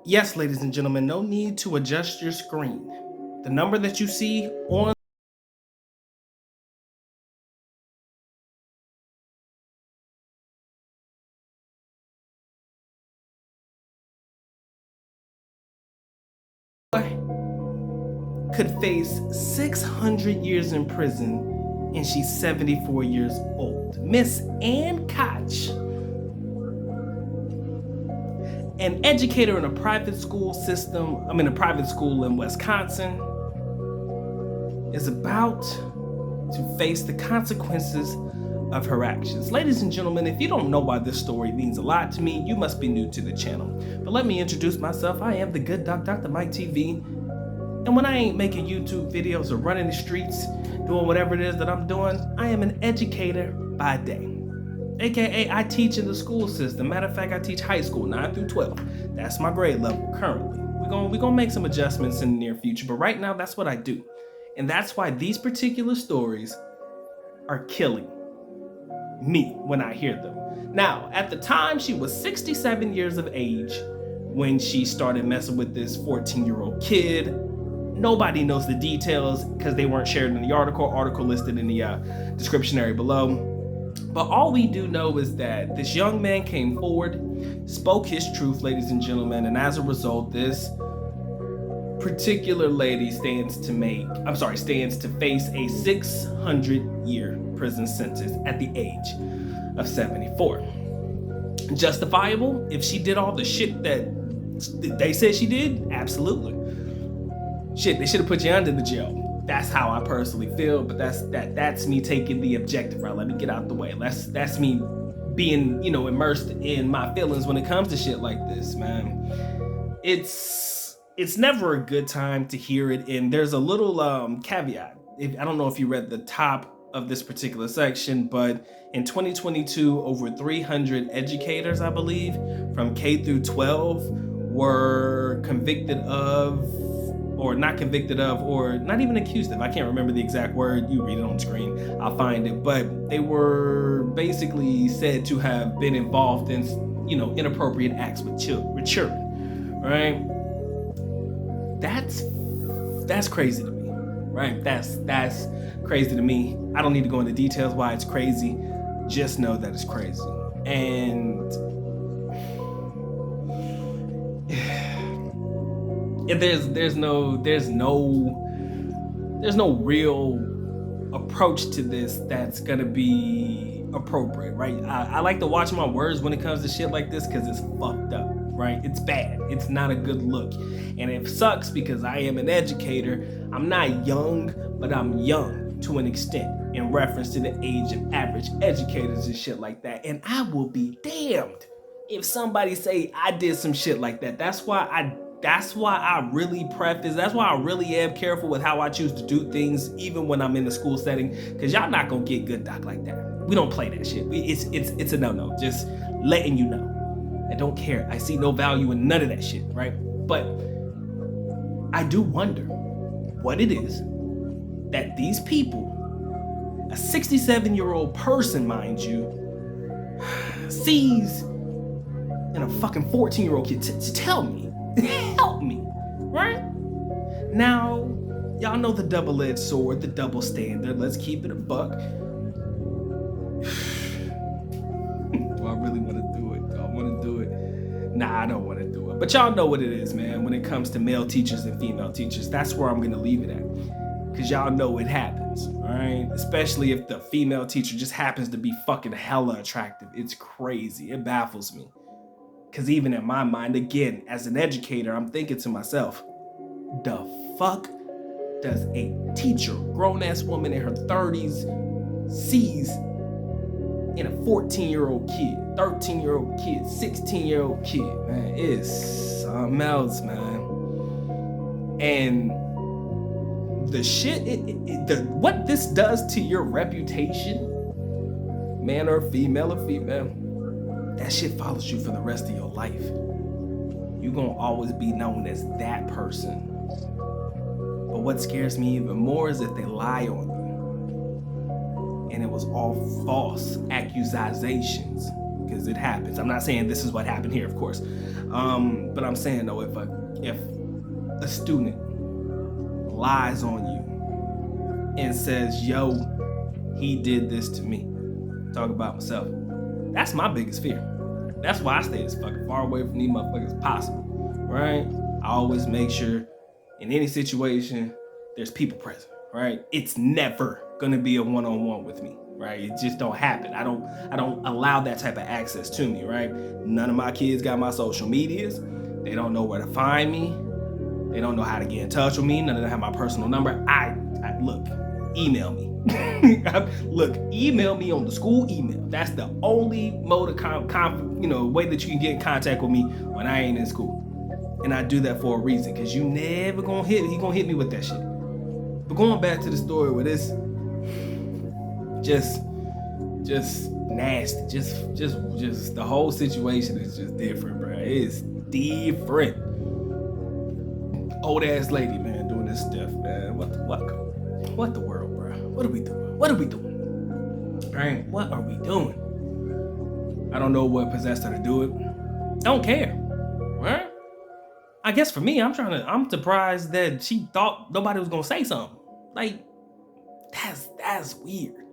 Yes, ladies and gentlemen, no need to adjust your screen. The number that you see on could face 600 years in prison, and she's 74 years old. Miss Ann Koch, an educator in a private school system, a private school in Wisconsin, is about to face the consequences of her actions. Ladies and gentlemen, if you don't know why this story means a lot to me, you must be new to the channel. But let me introduce myself. I am the good doc, Dr. Mike TV. And when I ain't making YouTube videos or running the streets, doing whatever it is that I'm doing, I am an educator by day. AKA, I teach in the school system. Matter of fact, I teach high school, 9 through 12. That's my grade level currently. We're gonna make some adjustments in the near future, but right now, that's what I do. And that's why these particular stories are killing me when I hear them. Now, at the time, she was 67 years of age when she started messing with this 14-year-old kid. Nobody knows the details because they weren't shared in the article listed in the description area below. But all we do know is that this young man came forward, spoke his truth, ladies and gentlemen, and as a result, this particular lady stands to face a 600-year prison sentence at the age of 74. Justifiable? If she did all the shit that they said she did? Absolutely. Shit, they should have put you under the jail. That's how I personally feel, but that's me taking the objective route. Let me get out the way. That's me being, immersed in my feelings when it comes to shit like this, man. It's never a good time to hear it, and there's a little caveat. I don't know if you read the top of this particular section, but in 2022, over 300 educators, I believe, from K through 12 were convicted of, or not convicted of, or not even accused of. I can't remember the exact word. You read it on screen, I'll find it. But they were basically said to have been involved in, inappropriate acts with children, right? That's crazy to me, right? That's crazy to me. I don't need to go into details why it's crazy. Just know that it's crazy. And there's no real approach to this that's gonna be appropriate, right? I like to watch my words when it comes to shit like this because it's fucked up, right? It's bad. It's not a good look. And it sucks because I am an educator. I'm not young, but I'm young to an extent in reference to the age of average educators and shit like that. And I will be damned if somebody say I did some shit like that. That's why I really preface, that's why I really am careful with how I choose to do things, even when I'm in the school setting, because y'all not gonna get good doc like that. We don't play that shit. It's a no-no, just letting you know. I don't care. I see no value in none of that shit, right? But I do wonder what it is that these people, a 67-year-old person, mind you, sees in a fucking 14-year-old kid. Tell me. Help me, right? Now, y'all know the double-edged sword, the double standard. Let's keep it a buck. Do I really want to do it? Do I want to do it? Nah, I don't want to do it. But y'all know what it is, man. When it comes to male teachers and female teachers, that's where I'm going to leave it at. Because y'all know it happens, all right? Especially if the female teacher just happens to be fucking hella attractive. It's crazy. It baffles me. Because even in my mind, again, as an educator, I'm thinking to myself, the fuck does a teacher, grown-ass woman in her 30s, sees in a 14-year-old kid, 13-year-old kid, 16-year-old kid, man? It's something else, man. And the shit, what this does to your reputation, man or female, that shit follows you for the rest of your life. You're gonna always be known as that person. But what scares me even more is that they lie on you. And it was all false accusations. because it happens. I'm not saying this is what happened here, of course. But I'm saying though, if a student lies on you and says, yo, he did this to me, talk about myself, that's my biggest fear. That's why I stay as fucking far away from these motherfuckers as possible, right? I always make sure in any situation there's people present, right? It's never gonna be a one-on-one with me, right? It just don't happen. I don't allow that type of access to me, right? None of my kids got my social medias. They don't know where to find me. They don't know how to get in touch with me. None of them have my personal number. I look, email me. Look, email me on the school email. That's the only mode of way that you can get in contact with me when I ain't in school. And I do that for a reason, because you never gonna hit me with that shit. But going back to the story with this, just nasty. Just the whole situation is just different, bro. It's different. Old ass lady, man, doing this stuff, man. What the world, bro? What are we doing? Right? What are we doing? I don't know what possessed her to do it. Don't care, right? I guess for me, I'm surprised that she thought nobody was gonna say something. Like, that's weird.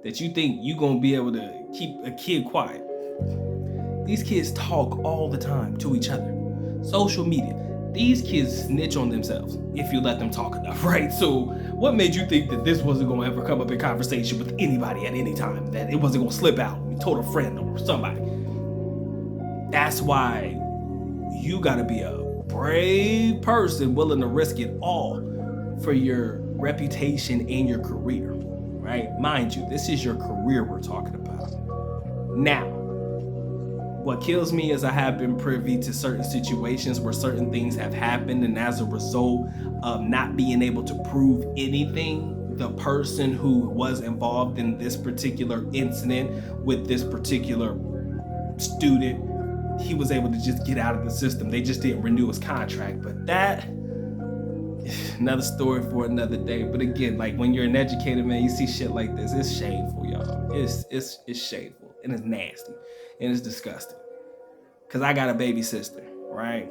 That you think you gonna be able to keep a kid quiet. These kids talk all the time to each other. Social media. These kids snitch on themselves if you let them talk enough, right? So what made you think that this wasn't gonna ever come up in conversation with anybody at any time? That it wasn't gonna slip out? You told a friend or somebody. That's why you gotta be a brave person willing to risk it all for your reputation and your career, right? Mind you, this is your career we're talking about. Now, what kills me is I have been privy to certain situations where certain things have happened, and as a result of not being able to prove anything, the person who was involved in this particular incident with this particular student, he was able to just get out of the system. They just didn't renew his contract. But that, another story for another day. But again, like when you're an educator, man, you see shit like this, it's shameful, y'all. It's shameful, and it's nasty, and it's disgusting. Cause I got a baby sister, right?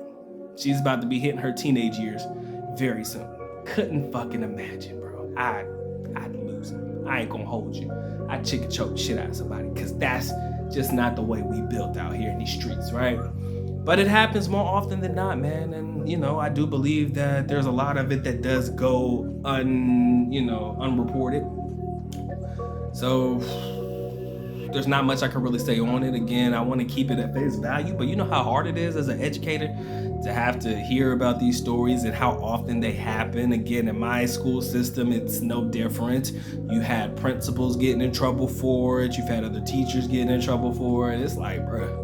She's about to be hitting her teenage years very soon. Couldn't fucking imagine, bro. I'd lose it. I ain't gonna hold you. I'd chicken choke shit out of somebody, cause that's just not the way we built out here in these streets, right? But it happens more often than not, man. And I do believe that there's a lot of it that does go unreported. So there's not much I can really say on it. Again, I want to keep it at face value, but you know how hard it is as an educator to have to hear about these stories and how often they happen. Again, in my school system, it's no different. You had principals getting in trouble for it. You've had other teachers getting in trouble for it. It's like, bruh,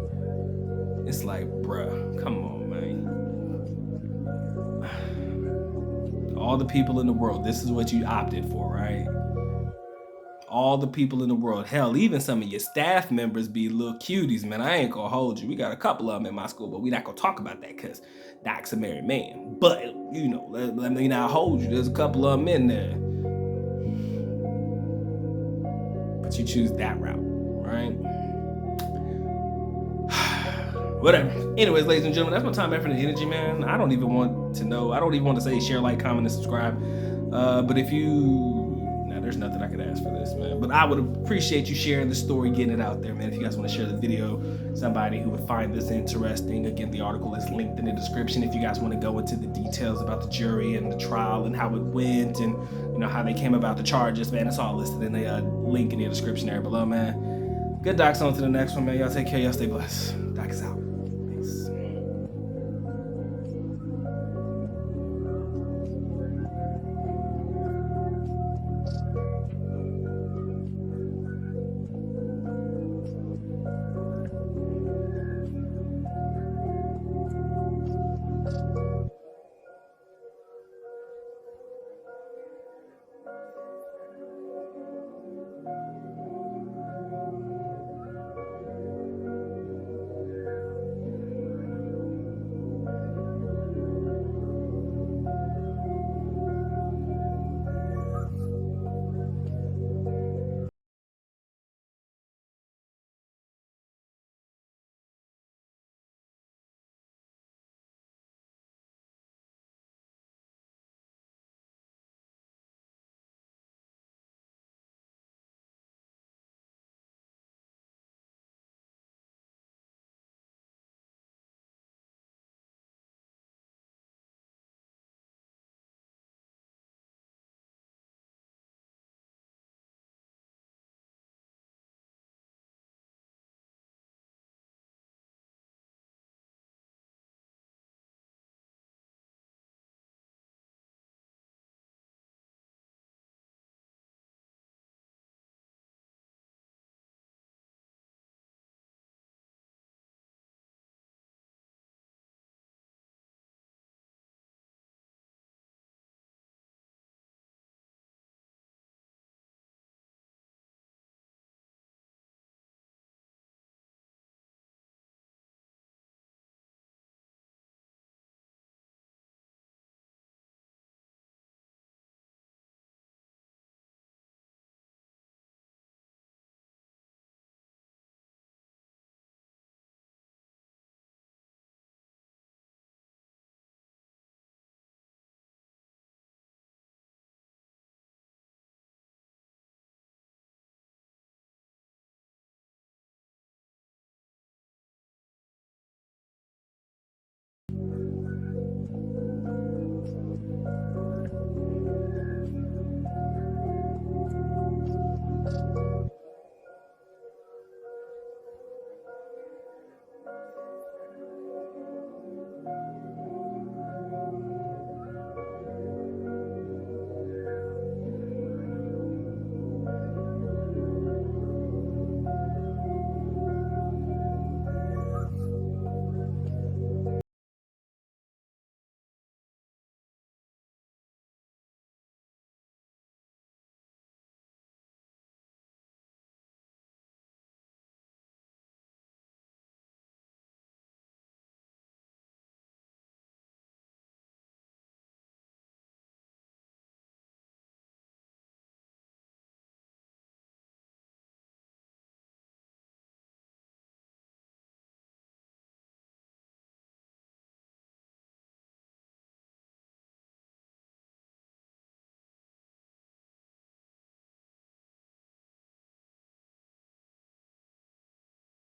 come on, man. All the people in the world, this is what you opted for, right? All the people in the world. Hell, even some of your staff members be little cuties, man. I ain't gonna hold you. We got a couple of them in my school, but we not gonna talk about that because Doc's a married man. But, let me not hold you. There's a couple of them in there. But you choose that route, right? Whatever. Anyways, ladies and gentlemen, that's my time, effort, and energy, man. I don't even want to say share, like, comment, and subscribe. But if there's nothing I could ask for this, man. But I would appreciate you sharing the story, getting it out there, man. If you guys want to share the video, somebody who would find this interesting. Again, the article is linked in the description. If you guys want to go into the details about the jury and the trial and how it went and how they came about the charges, man, it's all listed in the link in the description there below, man. Good Docs, on to the next one, man. Y'all take care. Y'all stay blessed. Doc is out.